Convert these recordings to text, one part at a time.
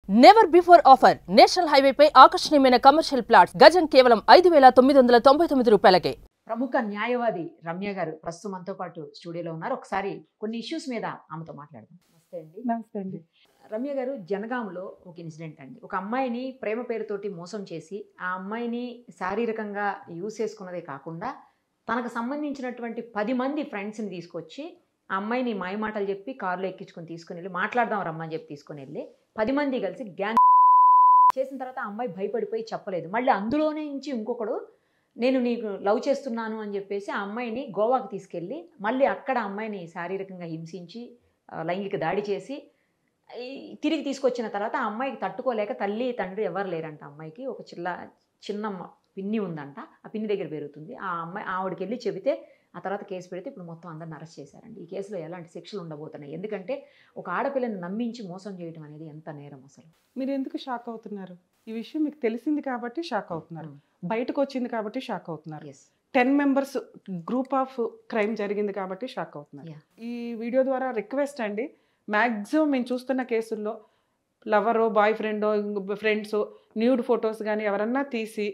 Never before offer national హైవేపై ఆకర్షణీయమైన commercial plots గజం కేవలం 5,999 రూపాయలకే. ప్రముఖ న్యాయవాది రమ్య గారు ప్రస్తుతం మనతో పాటు స్టూడియోలో ఉన్నారు. ఒకసారి కొన్ని ఇష్యూస్ మీద ఆమెతో మాట్లాడదాం. నమస్తే అండి. నమస్తే అండి. రమ్య గారు, జనగాంలో ఒక ఇన్సిడెంట్ అండి. ఒక అమ్మాయిని ప్రేమ పేరుతోటి మోసం చేసి ఆ అమ్మాయిని శారీరకంగా యూజ్ చేసుకున్నదే కాకుండా తనకు సంబంధించినటువంటి 10 మంది ఫ్రెండ్స్ని తీసుకొచ్చి ఆ అమ్మాయిని మాయమాటలు చెప్పి కారులో ఎక్కించుకొని తీసుకుని వెళ్ళి మాట్లాడదాం రమ్మని చెప్పి తీసుకుని వెళ్ళి 10 మంది కలిసి గ్యాంగ్ చేసిన తర్వాత ఆ అమ్మాయి భయపడిపోయి చెప్పలేదు. మళ్ళీ అందులోనే నుంచి ఇంకొకడు నేను నీకు లవ్ చేస్తున్నాను అని చెప్పేసి ఆ అమ్మాయిని గోవాకి తీసుకెళ్ళి మళ్ళీ అక్కడ అమ్మాయిని శారీరకంగా హింసించి లైంగిక దాడి చేసి తిరిగి తీసుకొచ్చిన తర్వాత ఆ అమ్మాయికి తట్టుకోలేక తల్లి తండ్రి ఎవరు లేరంట. అమ్మాయికి ఒక చిన్న పిన్ని ఉందంట. ఆ పిన్ని దగ్గర పెరుగుతుంది. ఆ అమ్మాయి ఆవిడకి వెళ్ళి చెబితే ఆ తర్వాత కేసు పెడితే ఇప్పుడు మొత్తం అందరిని అరెస్ట్ చేశారండి. ఈ కేసులో ఎలాంటి శిక్షలు ఉండబోతున్నాయి? ఎందుకంటే ఒక ఆడపిల్లని నమ్మించి మోసం చేయడం అనేది ఎంత నేరం అసలు? మీరు ఎందుకు షాక్ అవుతున్నారు? ఈ విషయం మీకు తెలిసింది కాబట్టి షాక్ అవుతున్నారు, బయటకు వచ్చింది కాబట్టి షాక్ అవుతున్నారు. 10 మెంబర్స్ గ్రూప్ ఆఫ్ క్రైమ్ జరిగింది కాబట్టి షాక్ అవుతున్నారు. ఈ వీడియో ద్వారా రిక్వెస్ట్ అండి, మ్యాక్సిమం మేము చూస్తున్న కేసుల్లో లవరో బాయ్ ఫ్రెండో ఫ్రెండ్స్ న్యూడ్ ఫొటోస్ కానీ ఎవరన్నా తీసి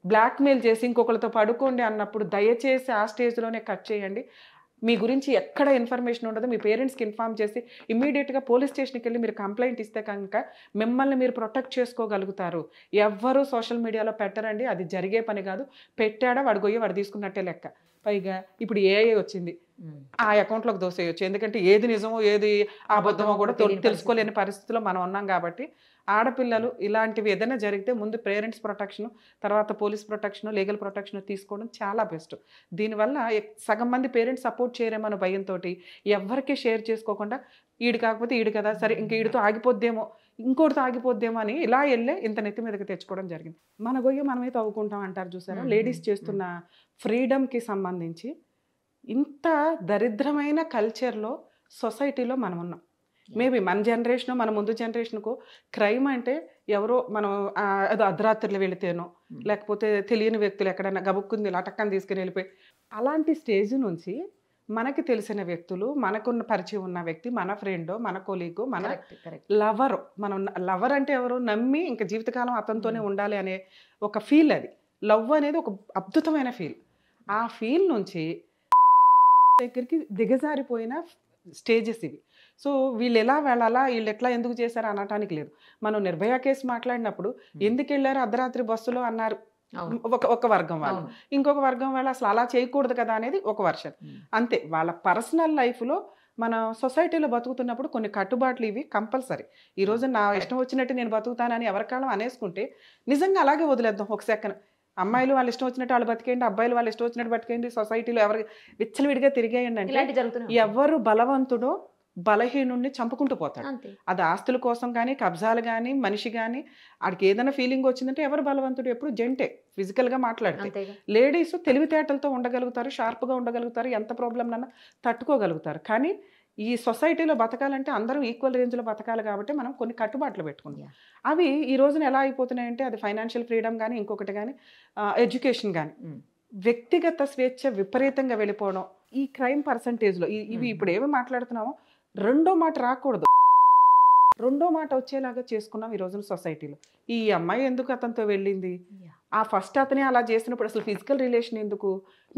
బ్లాక్మెయిల్ చేసి ఇంకొకరితో పడుకోండి అన్నప్పుడు దయచేసి ఆ స్టేజ్లోనే కట్ చేయండి. మీ గురించి ఎక్కడ ఇన్ఫర్మేషన్ ఉండదు. మీ పేరెంట్స్కి ఇన్ఫార్మ్ చేసి ఇమ్మీడియట్గా పోలీస్ స్టేషన్కి వెళ్ళి మీరు కంప్లైంట్ ఇస్తే కనుక మిమ్మల్ని మీరు ప్రొటెక్ట్ చేసుకోగలుగుతారు. ఎవ్వరూ సోషల్ మీడియాలో పెట్టరండి, అది జరిగే పని కాదు. పెట్టాడా వాడు గొయ్యి వాడు తీసుకున్నట్టే లెక్క. పైగా ఇప్పుడు ఏఐ వచ్చింది, ఆ అకౌంట్లోకి దోసేయచ్చు. ఎందుకంటే ఏది నిజమో ఏది అబద్ధమో కూడా తెలుసుకోలేని పరిస్థితిలో మనం ఉన్నాం. కాబట్టి ఆడపిల్లలు ఇలాంటివి ఏదైనా జరిగితే ముందు పేరెంట్స్ ప్రొటెక్షన్, తర్వాత పోలీస్ ప్రొటెక్షన్, లీగల్ ప్రొటెక్షన్ తీసుకోవడం చాలా బెస్ట్. దీనివల్ల సగం మంది పేరెంట్స్ సపోర్ట్ చేయరేమో భయంతో ఎవరికి షేర్ చేసుకోకుండా ఈడు కాకపోతే ఈడు కదా, సరే ఇంక ఈడితో ఆగిపోద్దేమో ఇంకోటితో ఆగిపోద్దేమో అని ఇలా వెళ్ళే ఇంత నెత్తి మీదకి తెచ్చుకోవడం జరిగింది. మన గొయ్య మనమే తవ్వుకుంటాం అంటారు చూసారా. లేడీస్ చేస్తున్న ఫ్రీడమ్కి సంబంధించి ఇంత దరిద్రమైన కల్చర్లో సొసైటీలో మనం ఉన్నాం. మేబీ మన జనరేషను మన ముందు జనరేషన్కు క్రైమ్ అంటే ఎవరో మనం అది అర్ధరాత్రులు వెళితేనో లేకపోతే తెలియని వ్యక్తులు ఎక్కడైనా గబుక్కుంది లటక్కని తీసుకుని వెళ్ళిపోయి అలాంటి స్టేజ్ నుంచి మనకి తెలిసిన వ్యక్తులు, మనకున్న పరిచయం ఉన్న వ్యక్తి, మన ఫ్రెండో మన కొలీగో మన లవరు, మనం లవర్ అంటే ఎవరో నమ్మి ఇంకా జీవితకాలం అతనితోనే ఉండాలి అనే ఒక ఫీల్. అది లవ్ అనేది ఒక అద్భుతమైన ఫీల్. ఆ ఫీల్ నుంచి దగ్గరికి దిగజారిపోయిన స్టేజెస్ ఇవి. సో వీళ్ళు ఎలా వెళ్ళాలా, వీళ్ళు ఎట్లా ఎందుకు చేశారు అనటానికి లేదు. మనం నిర్భయ కేసు మాట్లాడినప్పుడు ఎందుకు వెళ్ళారు అర్ధరాత్రి బస్సులో అన్నారు ఒక వర్గం వాళ్ళు, ఇంకొక వర్గం వాళ్ళు అసలు అలా చేయకూడదు కదా అనేది ఒక వర్షన్. అంతే, వాళ్ళ పర్సనల్ లైఫ్లో మన సొసైటీలో బతుకుతున్నప్పుడు కొన్ని కట్టుబాట్లు ఇవి కంపల్సరీ. ఈరోజు నా ఇష్టం వచ్చినట్టు నేను బతుకుతానని ఎవరికాలం అనేసుకుంటే నిజంగా అలాగే వదిలేద్దాం ఒక సెకండ్. అమ్మాయిలు వాళ్ళు ఇష్టం వచ్చినట్టు వాళ్ళు బతికేయండి, అబ్బాయిలు వాళ్ళు ఇష్టం వచ్చినట్టు బతికేయండి, సొసైటీలో ఎవరు విచ్చలవిడిగా తిరిగేయండి అంటే ఎవరు బలవంతుడో బలహీనుడిని చంపుకుంటూ పోతాడు. అది ఆస్తుల కోసం కానీ కబ్జాలు కానీ మనిషి కానీ ఆడికి ఏదైనా ఫీలింగ్ వచ్చిందంటే ఎవరు బలవంతుడు? ఎప్పుడు జంటే ఫిజికల్గా మాట్లాడితే. లేడీస్ తెలివితేటలతో ఉండగలుగుతారు, షార్ప్గా ఉండగలుగుతారు, ఎంత ప్రాబ్లంనన్నా తట్టుకోగలుగుతారు. కానీ ఈ సొసైటీలో బతకాలంటే అందరం ఈక్వల్ రేంజ్లో బతకాలి కాబట్టి మనం కొన్ని కట్టుబాట్లు పెట్టుకుంటాం. అవి ఈ రోజున ఎలా అయిపోతున్నాయంటే అది ఫైనాన్షియల్ ఫ్రీడమ్ కానీ ఇంకొకటి కానీ ఎడ్యుకేషన్ కానీ వ్యక్తిగత స్వేచ్ఛ విపరీతంగా వెళ్ళిపోవడం. ఈ క్రైమ్ పర్సంటేజ్లో ఇవి ఇప్పుడు ఏమి మాట్లాడుతున్నామో రెండో మాట రాకూడదు, రెండో మాట వచ్చేలాగా చేసుకున్నాం ఈ రోజున సొసైటీలో. ఈ అమ్మాయి ఎందుకు అతనితో వెళ్ళింది, ఆ ఫస్ట్ అతనే అలా చేసినప్పుడు అసలు ఫిజికల్ రిలేషన్ ఎందుకు,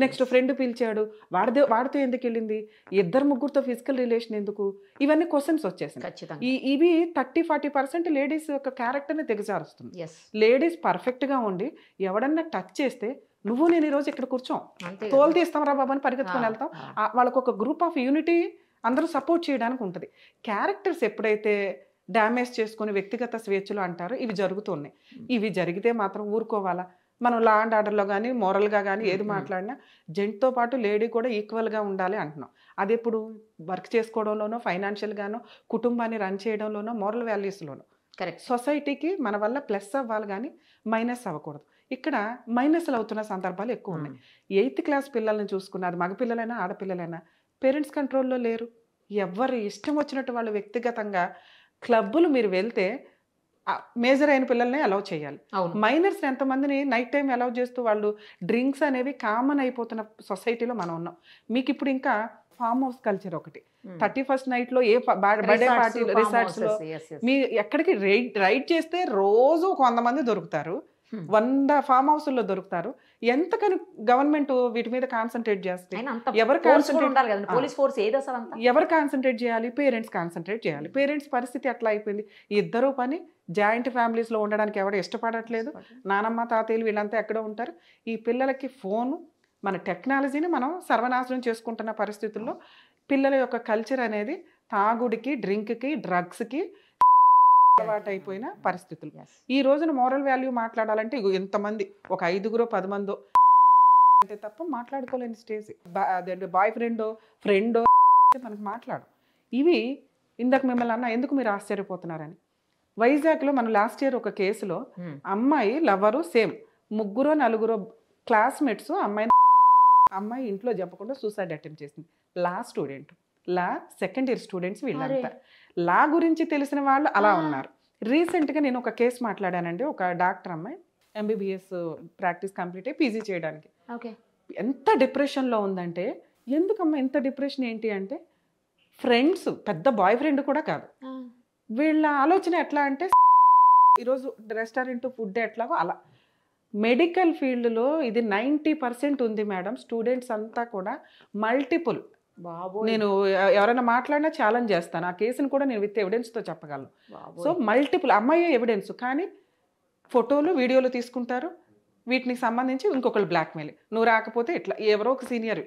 నెక్స్ట్ ఫ్రెండ్ పిలిచాడు వాడితో ఎందుకు వెళ్ళింది, 2-3 ఫిజికల్ రిలేషన్ ఎందుకు, ఇవన్నీ క్వశ్చన్స్ వచ్చేసాయి. ఇవి 30-40% లేడీస్ యొక్క క్యారెక్టర్ని దిగజారుస్తుంది. లేడీస్ పర్ఫెక్ట్గా ఉండి ఎవడన్నా టచ్ చేస్తే నువ్వు నేను ఈరోజు ఇక్కడ కూర్చోం, తోలు తీస్తాం రా బాబా అని పరిగెత్తుకొని వెళ్తాం. వాళ్ళకు ఒక గ్రూప్ ఆఫ్ యూనిటీ అందరూ సపోర్ట్ చేయడానికి ఉంటుంది. క్యారెక్టర్స్ ఎప్పుడైతే డ్యామేజ్ చేసుకుని వ్యక్తిగత స్వేచ్ఛలు అంటారో ఇవి జరుగుతున్నాయి. ఇవి జరిగితే మాత్రం ఊరుకోవాలా? మనం లా అండ్ ఆర్డర్లో కానీ మోరల్గా కానీ ఏది మాట్లాడినా జెంట్తో పాటు లేడీ కూడా ఈక్వల్గా ఉండాలి అంటున్నాం. అది ఎప్పుడు వర్క్ చేసుకోవడంలోనో, ఫైనాన్షియల్గానో, కుటుంబాన్ని రన్ చేయడంలోనో, మోరల్ వాల్యూస్లోనో. కరెక్ట్. సొసైటీకి మన వల్ల ప్లస్ అవ్వాలి కానీ మైనస్ అవ్వకూడదు. ఇక్కడ మైనస్లు అవుతున్న సందర్భాలు ఎక్కువ ఉన్నాయి. 8th క్లాస్ పిల్లల్ని చూసుకున్న, అది మగపిల్లలైనా ఆడపిల్లలైనా పేరెంట్స్ కంట్రోల్లో లేరు. ఎవరు ఇష్టం వచ్చినట్టు వాళ్ళు వ్యక్తిగతంగా క్లబ్బులు మీరు వెళ్తే మేజర్ అయిన పిల్లల్ని అలౌ చేయాలి. మైనర్స్ ఎంతమందిని నైట్ టైం అలౌ చేస్తూ వాళ్ళు డ్రింక్స్ అనేవి కామన్ అయిపోతున్న సొసైటీలో మనం ఉన్నాం. మీకు ఇప్పుడు ఇంకా ఫామ్ హౌస్ కల్చర్ ఒకటి. 31st నైట్ లో ఏ బర్త్డే పార్టీ రిసార్ట్స్ లో మీ ఎక్కడికి రైడ్ చేస్తే రోజు 100 మంది దొరుకుతారు, 100 ఫామ్ హౌస్ లో దొరుకుతారు. ఎంతకని గవర్నమెంట్ వీటి మీద కాన్సన్ట్రేట్ చేస్తే ఎవరు కాన్సన్ట్రేట్ చేయాలి? పేరెంట్స్ కాన్సన్ట్రేట్ చేయాలి. పేరెంట్స్ పరిస్థితి ఎట్లా అయిపోయింది? ఇద్దరు పని, జాయింట్ ఫ్యామిలీస్ లో ఉండడానికి ఎవరు ఇష్టపడట్లేదు. నానమ్మ తాతయ్యలు వీళ్ళంతా ఎక్కడో ఉంటారు. ఈ పిల్లలకి ఫోను, మన టెక్నాలజీని మనం సర్వనాశనం చేసుకుంటున్న పరిస్థితుల్లో పిల్లల యొక్క కల్చర్ అనేది తాగుడికి, డ్రింక్కి, డ్రగ్స్కి అలవాటు అయిపోయిన పరిస్థితులు. ఈ రోజున మోరల్ వాల్యూ మాట్లాడాలంటే ఎంతమంది, ఒక 5-10 మందో అంటే తప్ప మాట్లాడుకోలేని స్టేజ్. బాయ్ ఫ్రెండో ఫ్రెండో మనకు మాట్లాడు. ఇవి ఇందాక మిమ్మల్ని అన్న ఎందుకు మీరు ఆశ్చర్యపోతున్నారని, వైజాగ్లో మనం లాస్ట్ ఇయర్ ఒక కేసులో అమ్మాయి లవరు సేమ్ 3-4 క్లాస్మేట్స్ అమ్మాయి ఇంట్లో చెప్పకుండా సూసైడ్ అటెంప్ట్ చేసింది. స్టూడెంట్, సెకండ్ ఇయర్ స్టూడెంట్స్ వీళ్ళంతా. గురించి తెలిసిన వాళ్ళు అలా ఉన్నారు. రీసెంట్గా నేను ఒక కేసు మాట్లాడానండి. ఒక డాక్టర్ అమ్మాయి MBBS ప్రాక్టీస్ కంప్లీట్ అయ్యి PG చేయడానికి ఎంత డిప్రెషన్లో ఉందంటే, ఎందుకమ్మా ఎంత డిప్రెషన్ ఏంటి అంటే, ఫ్రెండ్స్, పెద్ద బాయ్ ఫ్రెండ్ కూడా కాదు, వీళ్ళ ఆలోచన ఎట్లా అంటే ఈరోజు రెస్టారెంట్ ఫుడ్ ఎట్లాగో అలా. మెడికల్ ఫీల్డ్లో ఇది 90% ఉంది మేడం. స్టూడెంట్స్ అంతా కూడా మల్టిపుల్. నేను ఎవరైనా మాట్లాడినా ఛాలెంజ్ చేస్తాను. ఆ కేసును కూడా నేను విత్ ఎవిడెన్స్తో చెప్పగలను. సో మల్టిపుల్ అమ్మాయి ఎవిడెన్స్, కానీ ఫోటోలు వీడియోలు తీసుకుంటారు. వీటికి సంబంధించి ఇంకొకళ్ళు బ్లాక్మెయిల్, నువ్వు రాకపోతే ఇట్లా ఎవరో ఒక సీనియర్.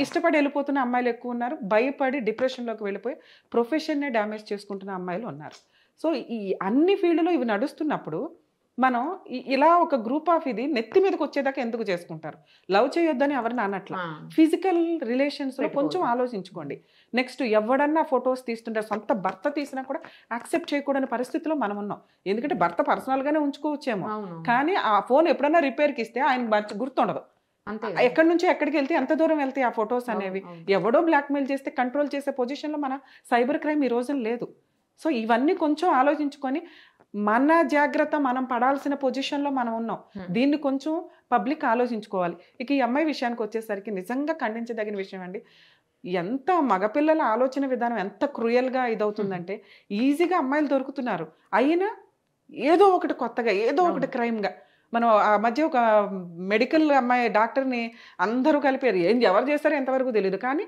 ఇష్టపడి వెళ్ళిపోతున్న అమ్మాయిలు ఎక్కువ ఉన్నారు. భయపడి డిప్రెషన్లోకి వెళ్ళిపోయి ప్రొఫెషన్నే డ్యామేజ్ చేసుకుంటున్న అమ్మాయిలు ఉన్నారు. సో ఈ అన్ని ఫీల్డ్లో ఇవి నడుస్తున్నప్పుడు మనం ఇలా ఒక గ్రూప్ ఆఫ్ ఇది నెత్తి మీదకి వచ్చేదాకా ఎందుకు చేసుకుంటారు? లవ్ చేయొద్దని ఎవరిని అన్నట్ల, ఫిజికల్ రిలేషన్స్లో కొంచెం ఆలోచించుకోండి. నెక్స్ట్ ఎవడన్నా ఫొటోస్ తీస్తుంటారు, సొంత భర్త తీసినా కూడా యాక్సెప్ట్ చేయకూడని పరిస్థితిలో మనం ఉన్నాం. ఎందుకంటే భర్త పర్సనల్గానే ఉంచుకోవచ్చేమో, కానీ ఆ ఫోన్ ఎప్పుడన్నా రిపేర్కి ఇస్తే ఆయన గుర్తుండదు. ఎక్కడి నుంచి ఎక్కడికి వెళ్తే ఎంత దూరం వెళ్తే ఆ ఫొటోస్ అనేవి ఎవడో బ్లాక్మెయిల్ చేస్తే కంట్రోల్ చేసే పొజిషన్లో మన సైబర్ క్రైమ్ ఈ రోజున లేదు. సో ఇవన్నీ కొంచెం ఆలోచించుకొని మన జాగ్రత్త మనం పడాల్సిన పొజిషన్లో మనం ఉన్నాం. దీన్ని కొంచెం పబ్లిక్ ఆలోచించుకోవాలి. ఇక ఈ అమ్మాయి విషయానికి వచ్చేసరికి నిజంగా ఖండించదగిన విషయం అండి. ఎంత మగపిల్లల ఆలోచన విధానం ఎంత క్రూయల్గా ఇదవుతుందంటే, ఈజీగా అమ్మాయిలు దొరుకుతున్నారు, అయినా ఏదో ఒకటి కొత్తగా, ఏదో ఒకటి క్రైమ్గా. మనం ఆ మధ్య ఒక మెడికల్ అమ్మాయి డాక్టర్ని అందరూ కలిపారు. ఎవరు చేస్తారో ఎంతవరకు తెలియదు, కానీ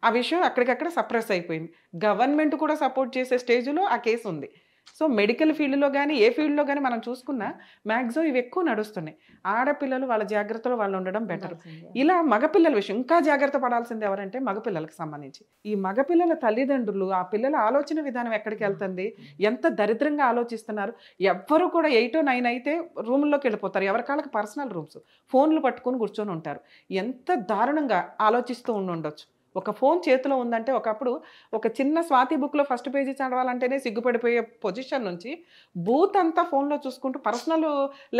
ఆ విషయం అక్కడికక్కడ సప్రెస్ అయిపోయింది. గవర్నమెంట్ కూడా సపోర్ట్ చేసే స్టేజ్లో ఆ కేసు ఉంది. సో మెడికల్ ఫీల్డ్లో కానీ ఏ ఫీల్డ్లో కానీ మనం చూసుకున్నా మ్యాక్సిమం ఇవి ఎక్కువ నడుస్తున్నాయి. ఆడపిల్లలు వాళ్ళ జాగ్రత్తలో వాళ్ళు ఉండడం బెటర్. ఇలా మగపిల్లల విషయం ఇంకా జాగ్రత్త పడాల్సింది ఎవరంటే మగపిల్లలకు సంబంధించి. ఈ మగపిల్లల తల్లిదండ్రులు, ఆ పిల్లల ఆలోచన విధానం ఎక్కడికి వెళ్తుంది, ఎంత దరిద్రంగా ఆలోచిస్తున్నారు. ఎవ్వరు కూడా 8 or 9 అయితే రూమ్లోకి వెళ్ళిపోతారు. ఎవరి కాళ్ళకి పర్సనల్ రూమ్స్, ఫోన్లు పట్టుకొని కూర్చొని ఉంటారు. ఎంత దారుణంగా ఆలోచిస్తూ ఉండొచ్చు. ఒక ఫోన్ చేతిలో ఉందంటే, ఒకప్పుడు ఒక చిన్న స్వాతి బుక్లో ఫస్ట్ పేజీ చదవాలంటేనే సిగ్గుపడిపోయే పొజిషన్ నుంచి బూత్ అంతా ఫోన్లో చూసుకుంటూ పర్సనల్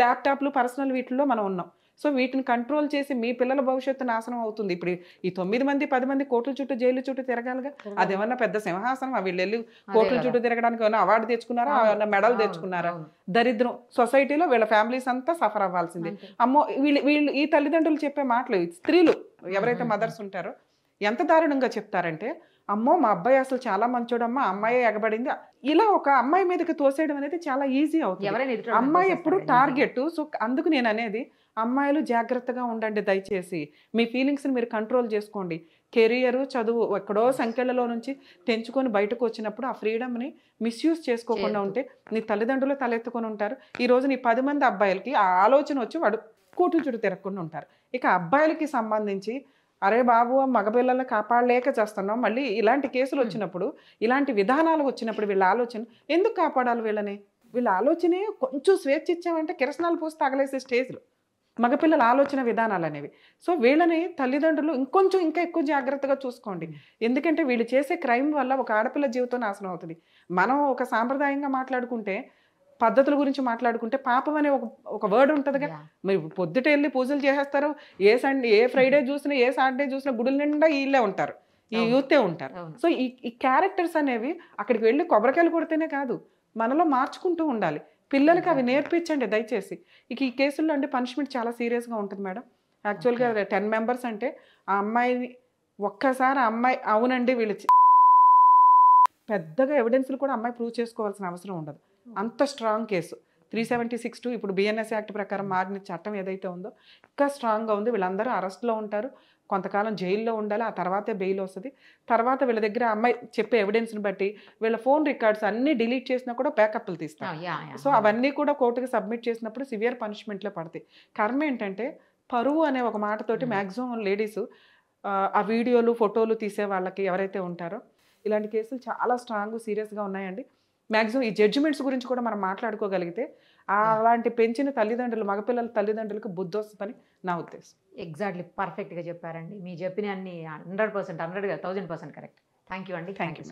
ల్యాప్టాప్లు, పర్సనల్ వీటిల్లో మనం ఉన్నాం. సో వీటిని కంట్రోల్ చేసి మీ పిల్లల భవిష్యత్తు నాశనం అవుతుంది. ఇప్పుడు ఈ 9 మంది 10 మంది కోర్టుల చుట్టూ, జైలు చుట్టూ తిరగాలిగా. అదేమన్నా పెద్ద సింహాసనం? వీళ్ళు వెళ్ళి కోర్టుల చుట్టూ తిరగడానికి ఏమైనా అవార్డు తెచ్చుకున్నారా, ఏమన్నా మెడల్ తెచ్చుకున్నారా? దరిద్రం. సొసైటీలో వీళ్ళ ఫ్యామిలీస్ అంతా సఫర్ అవ్వాల్సిందే. అమ్మో వీళ్ళు ఈ తల్లిదండ్రులు చెప్పే మాటలు, స్త్రీలు ఎవరైతే మదర్స్ ఉంటారో ఎంత దారుణంగా చెప్తారంటే, అమ్మో మా అబ్బాయి అసలు చాలా మంచోడమ్మా, అమ్మాయి ఎగబడింది. ఇలా ఒక అమ్మాయి మీదకి తోసేయడం అనేది చాలా ఈజీ అవుతుంది. అమ్మాయి ఎప్పుడు టార్గెట్. సో అందుకు నేను అనేది, అమ్మాయిలు జాగ్రత్తగా ఉండండి దయచేసి. మీ ఫీలింగ్స్ని మీరు కంట్రోల్ చేసుకోండి. కెరియర్, చదువు ఎక్కడో సంఖ్యలలో నుంచి తెంచుకొని బయటకు వచ్చినప్పుడు ఆ ఫ్రీడమ్ని మిస్యూజ్ చేసుకోకుండా ఉంటే నీ తల్లిదండ్రులు తలెత్తుకొని ఉంటారు. ఈరోజు నీ 10 మంది అబ్బాయిలకి ఆ ఆలోచన వచ్చి వాడు కోర్టుల చుట్టూ తిరగకుండా ఉంటారు. ఇక అబ్బాయిలకి సంబంధించి, అరే బాబు మగపిల్లల్ని కాపాడలేక చేస్తున్నాం, మళ్ళీ ఇలాంటి కేసులు వచ్చినప్పుడు, ఇలాంటి విధానాలు వచ్చినప్పుడు వీళ్ళ ఆలోచన ఎందుకు కాపాడాలి వీళ్ళని? వీళ్ళ ఆలోచనే కొంచెం స్వేచ్ఛ ఇచ్చామంటే కిరసనాలు పోసి తగలేసే స్టేజ్లు మగపిల్లల ఆలోచన విధానాలు అనేవి. సో వీళ్ళని తల్లిదండ్రులు ఇంకా ఎక్కువ జాగ్రత్తగా చూసుకోండి. ఎందుకంటే వీళ్ళు చేసే క్రైమ్ వల్ల ఒక ఆడపిల్ల జీవితం నాశనం అవుతుంది. మనం ఒక సాంప్రదాయంగా మాట్లాడుకుంటే, పద్ధతుల గురించి మాట్లాడుకుంటే పాపం అనే ఒక వర్డ్ ఉంటుందిగా. మీరు పొద్దుట వెళ్ళి పూజలు చేసేస్తారు, ఏ ఫ్రైడే చూసినా, ఏ సాటర్డే చూసినా గుడుల నిండా వీళ్ళే ఉంటారు, ఈ యూతే ఉంటారు. సో ఈ క్యారెక్టర్స్ అనేవి అక్కడికి వెళ్ళి కొబ్బరికాయలు కొడితేనే కాదు, మనలో మార్చుకుంటూ ఉండాలి. పిల్లలకి అవి నేర్పించండి దయచేసి. ఇక ఈ కేసుల్లో అంటే పనిష్మెంట్ చాలా సీరియస్గా ఉంటుంది మేడం. యాక్చువల్గా 10 members అంటే ఆ అమ్మాయిని ఒక్కసారి అమ్మాయి అవునండి వీళ్ళు పెద్దగా ఎవిడెన్స్లు కూడా అమ్మాయి ప్రూవ్ చేసుకోవాల్సిన అవసరం ఉండదు. అంత స్ట్రాంగ్ కేసు. 376 ఇప్పుడు బిఎన్ఎస్ యాక్ట్ ప్రకారం మారిన చట్టం ఏదైతే ఉందో ఇంకా స్ట్రాంగ్గా ఉంది. వీళ్ళందరూ అరెస్ట్లో ఉంటారు, కొంతకాలం జైల్లో ఉండాలి, ఆ తర్వాతే బెయిల్ వస్తుంది. తర్వాత వీళ్ళ దగ్గర అమ్మాయి చెప్పే ఎవిడెన్స్ని బట్టి వీళ్ళ ఫోన్ రికార్డ్స్ అన్నీ డిలీట్ చేసినా కూడా బ్యాకప్లు తీస్తారు. సో అవన్నీ కూడా కోర్టుకి సబ్మిట్ చేసినప్పుడు సివియర్ పనిష్మెంట్లో పడతాయి. కర్మ ఏంటంటే పరువు అనే ఒక మాటతోటి మ్యాక్సిమం లేడీస్ ఆ వీడియోలు ఫోటోలు తీసే వాళ్ళకి ఎవరైతే ఉంటారో ఇలాంటి కేసులు చాలా స్ట్రాంగ్ సీరియస్గా ఉన్నాయండి. మ్యాక్సిమం ఈ జడ్జిమెంట్స్ గురించి కూడా మనం మాట్లాడుకోగలిగితే అలాంటి పెంచిన తల్లిదండ్రులు మగపిల్లల తల్లిదండ్రులకు బుద్ధి వస్తుందని నా ఉద్దేశం. ఎగ్జాక్ట్లీ పర్ఫెక్ట్గా చెప్పారండి. మీ చెప్పిన అన్ని 100%, 100 1,000% కరెక్ట్. థ్యాంక్ యూ అండి. Thank you.